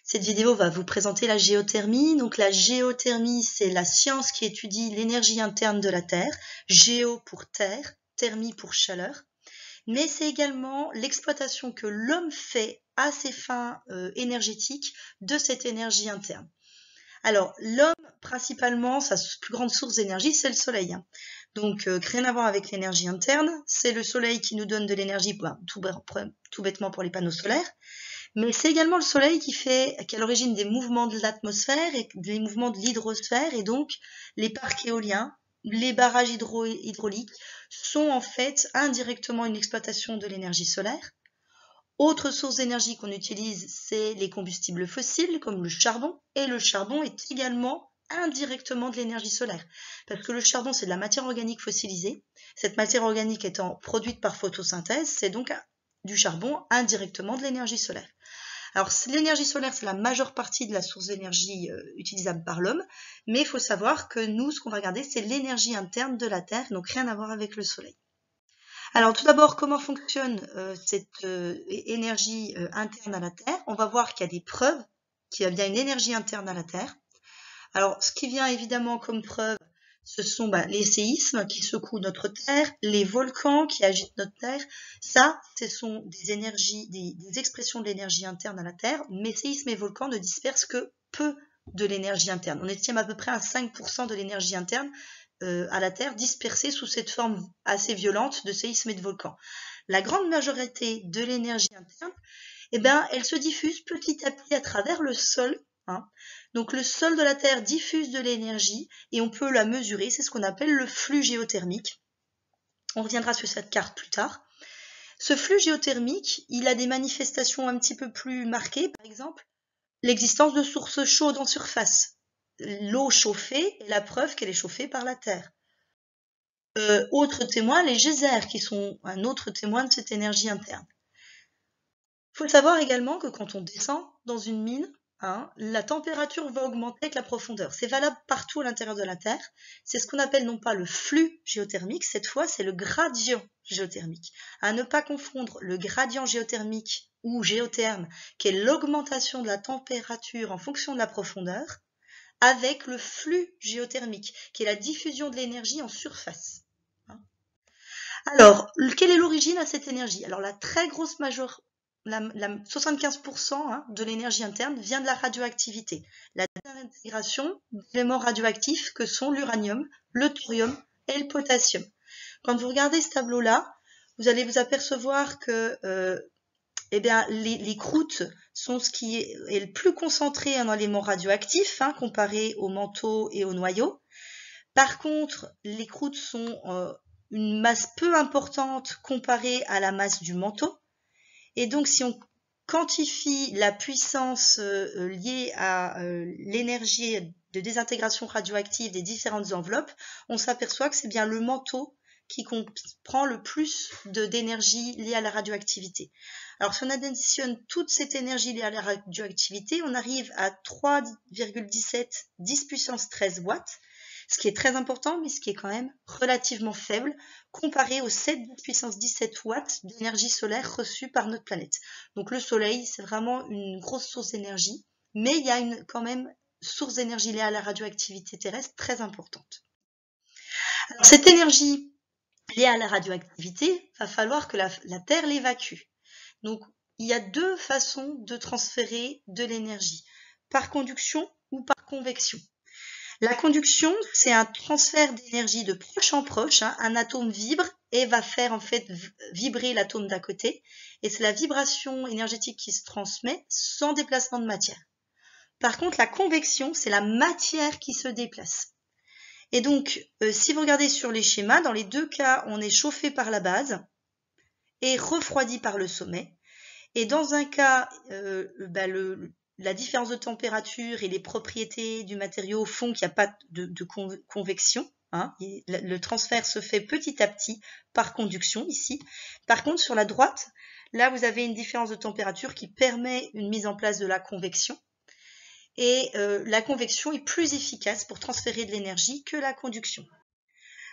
Cette vidéo va vous présenter la géothermie. Donc la géothermie, c'est la science qui étudie l'énergie interne de la Terre. Géo pour terre, thermie pour chaleur. Mais c'est également l'exploitation que l'homme fait à ses fins énergétiques de cette énergie interne. Alors l'homme, principalement, sa plus grande source d'énergie, c'est le soleil. Donc rien à voir avec l'énergie interne. C'est le soleil qui nous donne de l'énergie, tout bêtement pour les panneaux solaires. Mais c'est également le soleil qui est à l'origine des mouvements de l'atmosphère et des mouvements de l'hydrosphère, et donc les parcs éoliens, les barrages hydrauliques sont en fait indirectement une exploitation de l'énergie solaire. Autre source d'énergie qu'on utilise, c'est les combustibles fossiles comme le charbon, et le charbon est également indirectement de l'énergie solaire, parce que le charbon c'est de la matière organique fossilisée. Cette matière organique étant produite par photosynthèse, c'est donc du charbon indirectement de l'énergie solaire. Alors l'énergie solaire, c'est la majeure partie de la source d'énergie utilisable par l'homme, mais il faut savoir que nous, ce qu'on va regarder, c'est l'énergie interne de la Terre, donc rien à voir avec le soleil. Alors tout d'abord, comment fonctionne cette énergie interne à la Terre? On va voir qu'il y a des preuves qu'il y a bien une énergie interne à la Terre. Alors ce qui vient évidemment comme preuve, ce sont les séismes qui secouent notre Terre, les volcans qui agitent notre Terre. Ça, ce sont des énergies, des expressions de l'énergie interne à la Terre, mais séismes et volcans ne dispersent que peu de l'énergie interne. On estime à peu près à 5% de l'énergie interne à la Terre dispersée sous cette forme assez violente de séismes et de volcans. La grande majorité de l'énergie interne, elle se diffuse petit à petit à travers le sol. Donc le sol de la Terre diffuse de l'énergie et on peut la mesurer, c'est ce qu'on appelle le flux géothermique. On reviendra sur cette carte plus tard. Ce flux géothermique, il a des manifestations un petit peu plus marquées, par exemple l'existence de sources chaudes en surface. L'eau chauffée est la preuve qu'elle est chauffée par la Terre. Autre témoin, les geysers, qui sont un autre témoin de cette énergie interne. Il faut savoir également que quand on descend dans une mine, la température va augmenter avec la profondeur. C'est valable partout à l'intérieur de la Terre. C'est ce qu'on appelle non pas le flux géothermique, cette fois c'est le gradient géothermique. À ne pas confondre le gradient géothermique ou géotherme, qui est l'augmentation de la température en fonction de la profondeur, avec le flux géothermique, qui est la diffusion de l'énergie en surface. Alors, quelle est l'origine à cette énergie? Alors la très grosse majeure, 75% de l'énergie interne vient de la radioactivité, la désintégration d'éléments radioactifs que sont l'uranium, le thorium et le potassium. Quand vous regardez ce tableau-là, vous allez vous apercevoir que les croûtes sont ce qui est le plus concentré en éléments radioactifs, comparé au manteau et au noyau. Par contre, les croûtes sont une masse peu importante comparée à la masse du manteau. Et donc, si on quantifie la puissance liée à l'énergie de désintégration radioactive des différentes enveloppes, on s'aperçoit que c'est bien le manteau qui comprend le plus d'énergie liée à la radioactivité. Alors, si on additionne toute cette énergie liée à la radioactivité, on arrive à 3,17 10 puissance 13 watts, ce qui est très important, mais ce qui est quand même relativement faible, comparé aux 7 puissance 17 watts d'énergie solaire reçue par notre planète. Donc le soleil, c'est vraiment une grosse source d'énergie, mais il y a quand même source d'énergie liée à la radioactivité terrestre très importante. Alors cette énergie liée à la radioactivité, va falloir que la Terre l'évacue. Donc il y a deux façons de transférer de l'énergie, par conduction ou par convection. La conduction, c'est un transfert d'énergie de proche en proche. Un atome vibre et va faire en fait vibrer l'atome d'à côté. Et c'est la vibration énergétique qui se transmet sans déplacement de matière. Par contre, la convection, c'est la matière qui se déplace. Et donc, si vous regardez sur les schémas, dans les deux cas, on est chauffé par la base et refroidi par le sommet. Et dans un cas, la différence de température et les propriétés du matériau font qu'il n'y a pas de convection. Le transfert se fait petit à petit par conduction ici. Par contre, sur la droite, là, vous avez une différence de température qui permet une mise en place de la convection. Et la convection est plus efficace pour transférer de l'énergie que la conduction.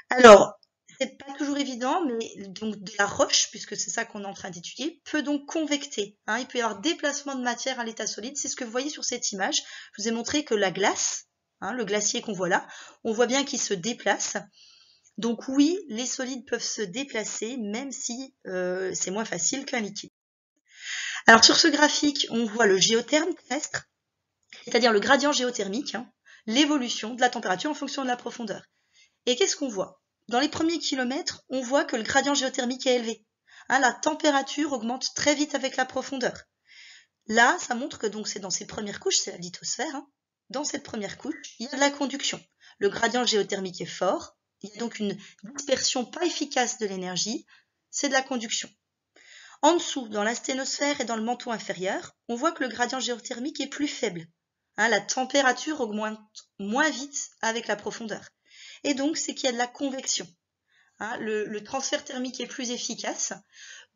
Alors, c'est pas toujours évident, mais donc de la roche, puisque c'est ça qu'on est en train d'étudier, peut donc convecter. Hein. Il peut y avoir déplacement de matière à l'état solide. C'est ce que vous voyez sur cette image. Je vous ai montré que la glace, hein, le glacier qu'on voit là, on voit bien qu'il se déplace. Donc oui, les solides peuvent se déplacer, même si c'est moins facile qu'un liquide. Alors sur ce graphique, on voit le géotherme terrestre, c'est-à-dire le gradient géothermique, hein, l'évolution de la température en fonction de la profondeur. Et qu'est-ce qu'on voit? Dans les premiers kilomètres, on voit que le gradient géothermique est élevé. Hein, la température augmente très vite avec la profondeur. Là, ça montre que donc c'est dans ces premières couches, c'est la lithosphère, hein, dans cette première couche, il y a de la conduction. Le gradient géothermique est fort, il y a donc une dispersion pas efficace de l'énergie, c'est de la conduction. En dessous, dans la sténosphère et dans le manteau inférieur, on voit que le gradient géothermique est plus faible. Hein, la température augmente moins vite avec la profondeur. Et donc, c'est qu'il y a de la convection. Hein, le transfert thermique est plus efficace.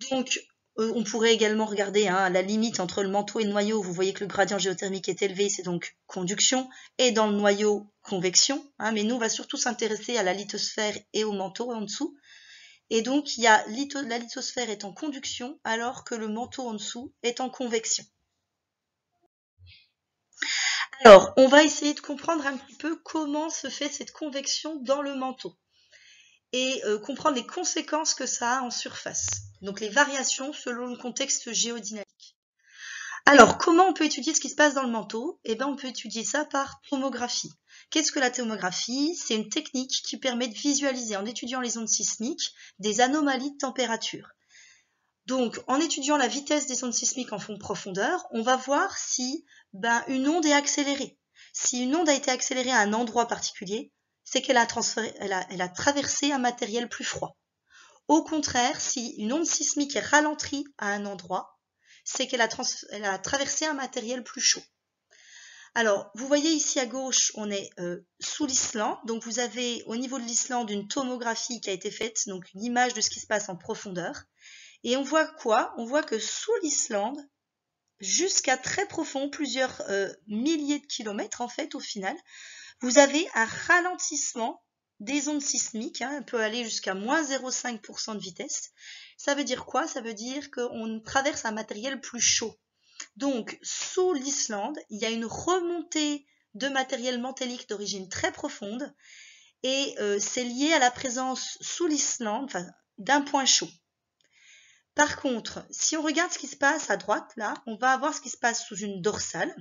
Donc, on pourrait également regarder hein, la limite entre le manteau et le noyau. Vous voyez que le gradient géothermique est élevé, c'est donc conduction. Et dans le noyau, convection. Hein, mais nous, on va surtout s'intéresser à la lithosphère et au manteau en dessous. Et donc, il y a la lithosphère est en conduction, alors que le manteau en dessous est en convection. Alors, on va essayer de comprendre un petit peu comment se fait cette convection dans le manteau et comprendre les conséquences que ça a en surface. Donc, les variations selon le contexte géodynamique. Alors, comment on peut étudier ce qui se passe dans le manteau? Eh bien, on peut étudier ça par tomographie. Qu'est-ce que la tomographie? C'est une technique qui permet de visualiser, en étudiant les ondes sismiques, des anomalies de température. Donc, en étudiant la vitesse des ondes sismiques en profondeur, on va voir si une onde est accélérée. Si une onde a été accélérée à un endroit particulier, c'est qu'elle a traversé un matériel plus froid. Au contraire, si une onde sismique est ralentie à un endroit, c'est qu'elle a traversé un matériel plus chaud. Alors, vous voyez ici à gauche, on est sous l'Islande. Donc, vous avez au niveau de l'Islande une tomographie qui a été faite, donc une image de ce qui se passe en profondeur. Et on voit quoi? On voit que sous l'Islande, jusqu'à très profond, plusieurs milliers de kilomètres en fait au final, vous avez un ralentissement des ondes sismiques, hein, on peut aller jusqu'à moins 0,5% de vitesse. Ça veut dire quoi? Ça veut dire qu'on traverse un matériel plus chaud. Donc, sous l'Islande, il y a une remontée de matériel mantélique d'origine très profonde et c'est lié à la présence sous l'Islande d'un point chaud. Par contre, si on regarde ce qui se passe à droite, là, on va avoir ce qui se passe sous une dorsale.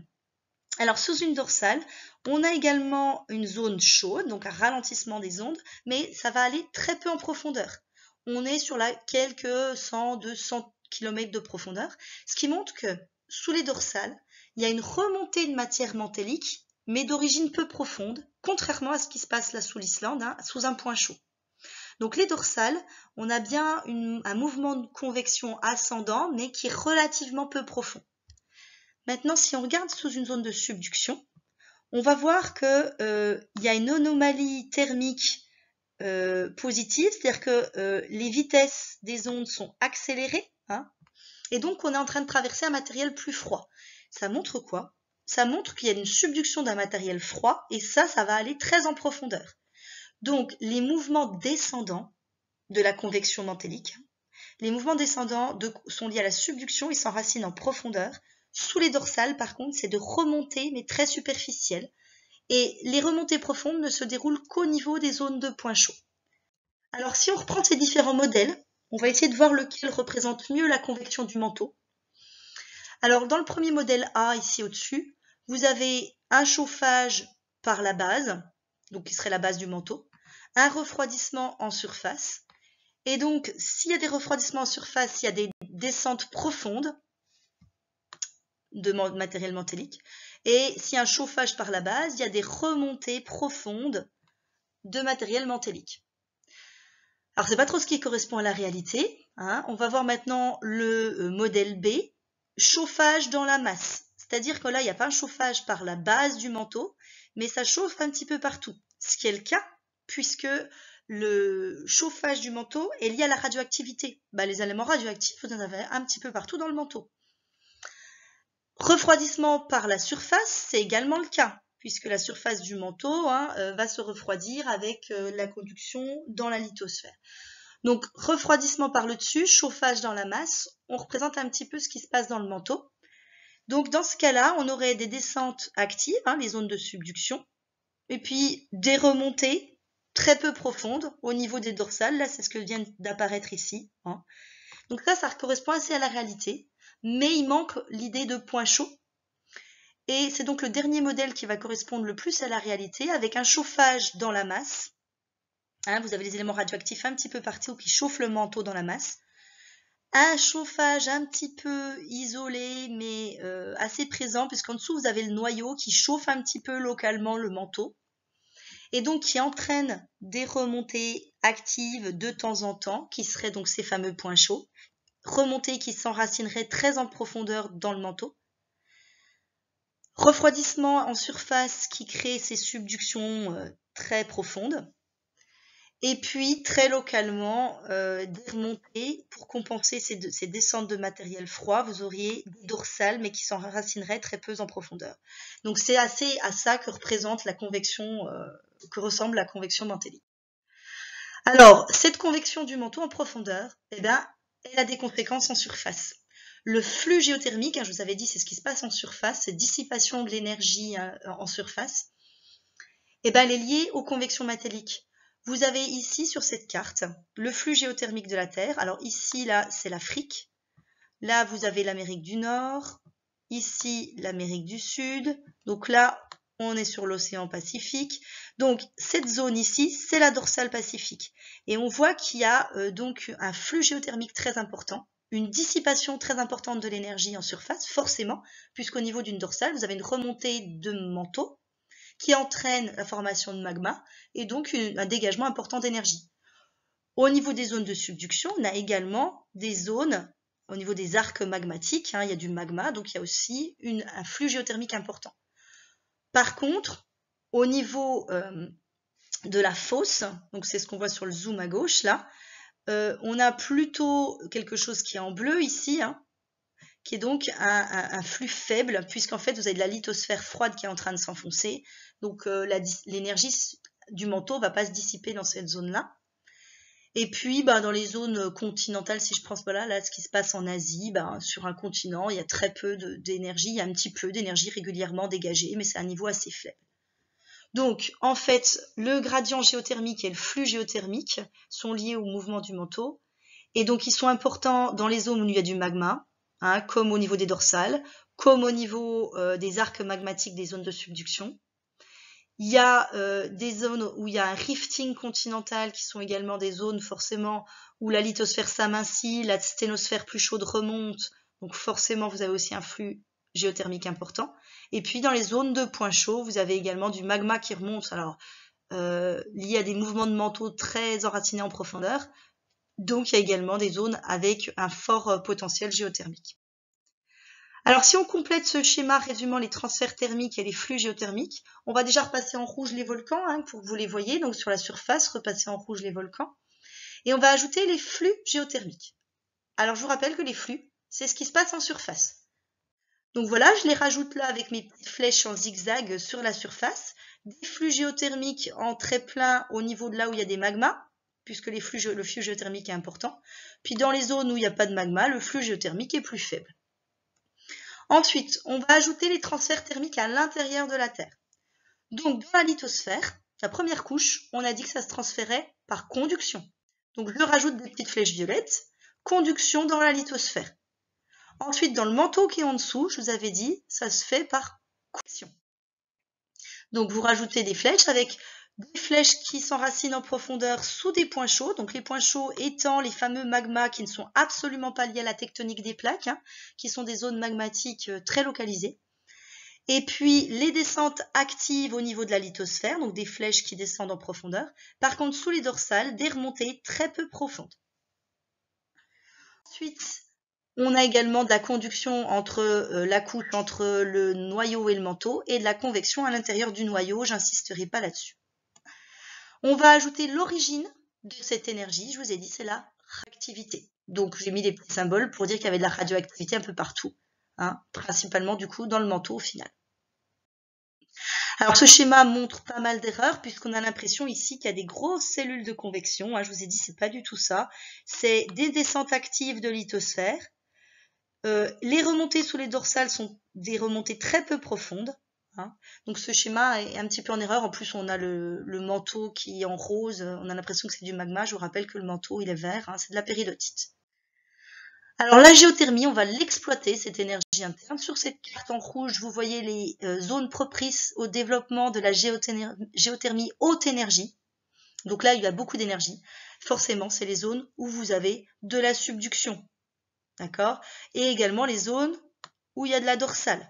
Alors, sous une dorsale, on a également une zone chaude, donc un ralentissement des ondes, mais ça va aller très peu en profondeur. On est sur quelques 100, 200 km de profondeur, ce qui montre que sous les dorsales, il y a une remontée de matière mantélique, mais d'origine peu profonde, contrairement à ce qui se passe là sous l'Islande, hein, sous un point chaud. Donc les dorsales, on a bien un mouvement de convection ascendant, mais qui est relativement peu profond. Maintenant, si on regarde sous une zone de subduction, on va voir qu'il y a une anomalie thermique positive, c'est-à-dire que les vitesses des ondes sont accélérées, hein, et donc on est en train de traverser un matériel plus froid. Ça montre quoi? Ça montre qu'il y a une subduction d'un matériel froid, et ça va aller très en profondeur. Donc, les mouvements descendants de la convection mantélique, les mouvements descendants sont liés à la subduction, ils s'enracinent en profondeur. Sous les dorsales, par contre, c'est de remontées, mais très superficielles. Et les remontées profondes ne se déroulent qu'au niveau des zones de points chauds. Alors, si on reprend ces différents modèles, on va essayer de voir lequel représente mieux la convection du manteau. Alors, dans le premier modèle A, ici au-dessus, vous avez un chauffage par la base, donc qui serait la base du manteau, un refroidissement en surface. Et donc, s'il y a des refroidissements en surface, il y a des descentes profondes de matériel mantélique. Et s'il y a un chauffage par la base, il y a des remontées profondes de matériel mantélique. Alors, c'est pas trop ce qui correspond à la réalité. Hein. On va voir maintenant le modèle B, chauffage dans la masse. C'est-à-dire que là, il n'y a pas un chauffage par la base du manteau, mais ça chauffe un petit peu partout. Ce qui est le cas, puisque le chauffage du manteau est lié à la radioactivité. Les éléments radioactifs, vous en avez un petit peu partout dans le manteau. Refroidissement par la surface, c'est également le cas, puisque la surface du manteau va se refroidir avec la conduction dans la lithosphère. Donc refroidissement par le dessus, chauffage dans la masse, on représente un petit peu ce qui se passe dans le manteau. Donc dans ce cas-là, on aurait des descentes actives, les zones de subduction, et puis des remontées très peu profondes au niveau des dorsales. Là, c'est ce que vient d'apparaître ici. Donc ça correspond assez à la réalité, mais il manque l'idée de point chaud. Et c'est donc le dernier modèle qui va correspondre le plus à la réalité, avec un chauffage dans la masse. Vous avez les éléments radioactifs un petit peu partout qui chauffent le manteau dans la masse. Un chauffage un petit peu isolé, mais assez présent, puisqu'en dessous, vous avez le noyau qui chauffe un petit peu localement le manteau, et donc qui entraîne des remontées actives de temps en temps, qui seraient donc ces fameux points chauds, remontées qui s'enracineraient très en profondeur dans le manteau, refroidissement en surface qui crée ces subductions très profondes, et puis très localement des remontées pour compenser ces descentes de matériel froid. Vous auriez des dorsales mais qui s'enracineraient très peu en profondeur. Donc c'est assez à ça que représente la convection, que ressemble la convection mantélique. Alors cette convection du manteau en profondeur, elle a des conséquences en surface. Le flux géothermique, je vous avais dit, c'est ce qui se passe en surface, cette dissipation de l'énergie en surface, elle est liée aux convections mantéliques. Vous avez ici, sur cette carte, le flux géothermique de la Terre. Alors ici, là, c'est l'Afrique. Là, vous avez l'Amérique du Nord. Ici, l'Amérique du Sud. Donc là, on est sur l'océan Pacifique. Donc, cette zone ici, c'est la dorsale Pacifique. Et on voit qu'il y a donc un flux géothermique très important, une dissipation très importante de l'énergie en surface, forcément, puisqu'au niveau d'une dorsale, vous avez une remontée de manteau qui entraîne la formation de magma et donc un dégagement important d'énergie. Au niveau des zones de subduction, on a également des zones, au niveau des arcs magmatiques, il y a du magma, donc il y a aussi un flux géothermique important. Par contre, au niveau de la fosse, donc c'est ce qu'on voit sur le zoom à gauche là, on a plutôt quelque chose qui est en bleu ici, qui est donc un flux faible, puisqu'en fait, vous avez de la lithosphère froide qui est en train de s'enfoncer. Donc, l'énergie du manteau ne va pas se dissiper dans cette zone-là. Et puis, dans les zones continentales, si je pense, là, ce qui se passe en Asie, sur un continent, il y a très peu d'énergie, il y a un petit peu d'énergie régulièrement dégagée, mais c'est un niveau assez faible. Donc, en fait, le gradient géothermique et le flux géothermique sont liés au mouvement du manteau. Et donc, ils sont importants dans les zones où il y a du magma, comme au niveau des dorsales, comme au niveau des arcs magmatiques des zones de subduction. Il y a des zones où il y a un rifting continental, qui sont également des zones forcément où la lithosphère s'amincit, la sténosphère plus chaude remonte, donc forcément vous avez aussi un flux géothermique important. Et puis dans les zones de points chauds, vous avez également du magma qui remonte, alors lié à des mouvements de manteau très enracinés en profondeur. Donc, il y a également des zones avec un fort potentiel géothermique. Alors, si on complète ce schéma résumant les transferts thermiques et les flux géothermiques, on va déjà repasser en rouge les volcans, pour que vous les voyez. Donc, sur la surface, repasser en rouge les volcans. Et on va ajouter les flux géothermiques. Alors, je vous rappelle que les flux, c'est ce qui se passe en surface. Donc voilà, je les rajoute là avec mes petites flèches en zigzag sur la surface. Des flux géothermiques en très plein au niveau de là où il y a des magmas, puisque le flux géothermique est important. Puis dans les zones où il n'y a pas de magma, le flux géothermique est plus faible. Ensuite, on va ajouter les transferts thermiques à l'intérieur de la Terre. Donc dans la lithosphère, la première couche, on a dit que ça se transférait par conduction. Donc je rajoute des petites flèches violettes, conduction dans la lithosphère. Ensuite, dans le manteau qui est en dessous, je vous avais dit, ça se fait par convection. Donc vous rajoutez des flèches avec des flèches qui s'enracinent en profondeur sous des points chauds. Donc les points chauds étant les fameux magmas qui ne sont absolument pas liés à la tectonique des plaques, qui sont des zones magmatiques très localisées. Et puis les descentes actives au niveau de la lithosphère, donc des flèches qui descendent en profondeur. Par contre, sous les dorsales, des remontées très peu profondes. Ensuite, on a également de la conduction entre la couche entre le noyau et le manteau et de la convection à l'intérieur du noyau, j'insisterai pas là-dessus. On va ajouter l'origine de cette énergie, je vous ai dit, c'est la réactivité. Donc j'ai mis des petits symboles pour dire qu'il y avait de la radioactivité un peu partout, principalement du coup dans le manteau au final. Alors ce schéma montre pas mal d'erreurs puisqu'on a l'impression ici qu'il y a des grosses cellules de convection. Je vous ai dit, c'est pas du tout ça. C'est des descentes actives de lithosphère. Les remontées sous les dorsales sont des remontées très peu profondes. Donc ce schéma est un petit peu en erreur. En plus, on a le manteau qui est en rose. On a l'impression que c'est du magma. Je vous rappelle que le manteau, il est vert. C'est de la péridotite. Alors la géothermie, on va l'exploiter, cette énergie interne. Sur cette carte en rouge, vous voyez les zones propices au développement de la géothermie haute énergie. Donc là, il y a beaucoup d'énergie. Forcément, c'est les zones où vous avez de la subduction. D'accord? Et également les zones où il y a de la dorsale.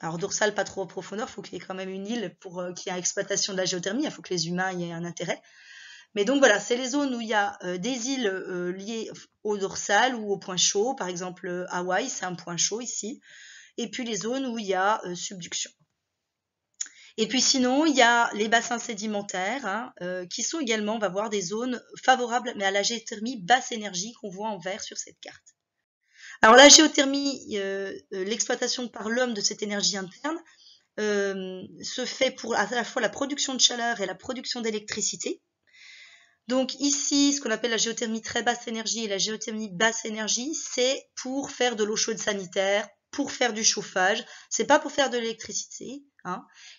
Alors dorsale, pas trop en profondeur, il faut qu'il y ait quand même une île pour qu'il y ait exploitation de la géothermie, il faut que les humains y aient un intérêt. Mais donc voilà, c'est les zones où il y a des îles liées au dorsal ou au point chaud. Par exemple, Hawaï, c'est un point chaud ici. Et puis les zones où il y a subduction. Et puis sinon, il y a les bassins sédimentaires qui sont également, on va voir, des zones favorables mais à la géothermie basse énergie qu'on voit en vert sur cette carte. Alors la géothermie, l'exploitation par l'homme de cette énergie interne se fait pour à la fois la production de chaleur et la production d'électricité. Donc ici, ce qu'on appelle la géothermie très basse énergie et la géothermie basse énergie, c'est pour faire de l'eau chaude sanitaire, pour faire du chauffage. C'est pas pour faire de l'électricité.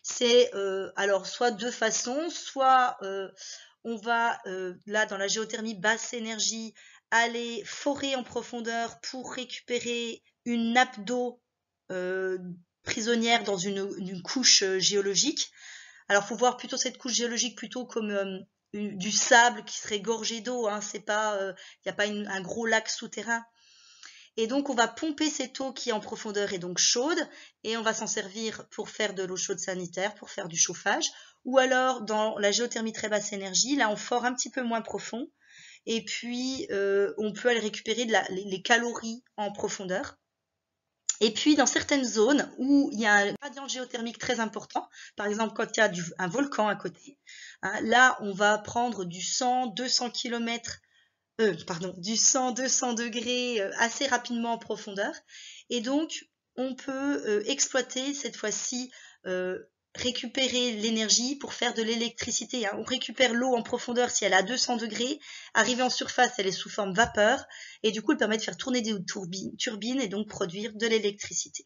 C'est alors soit deux façons, soit on va là dans la géothermie basse énergie aller forer en profondeur pour récupérer une nappe d'eau prisonnière dans une couche géologique. Alors faut voir plutôt cette couche géologique plutôt comme du sable qui serait gorgé d'eau, c'est pas, y a pas un gros lac souterrain. Et donc on va pomper cette eau qui est en profondeur et donc chaude, et on va s'en servir pour faire de l'eau chaude sanitaire, pour faire du chauffage, ou alors dans la géothermie très basse énergie, là on fore un petit peu moins profond, et puis on peut aller récupérer les calories en profondeur. Et puis, dans certaines zones où il y a un gradient géothermique très important, par exemple quand il y a un volcan à côté, là, on va prendre du 100-200 km, du 100-200 degrés assez rapidement en profondeur. Et donc, on peut exploiter cette fois-ci, récupérer l'énergie pour faire de l'électricité. On récupère l'eau en profondeur si elle est à 200 degrés. Arrivée en surface, elle est sous forme vapeur. Et du coup, elle permet de faire tourner des turbines et donc produire de l'électricité.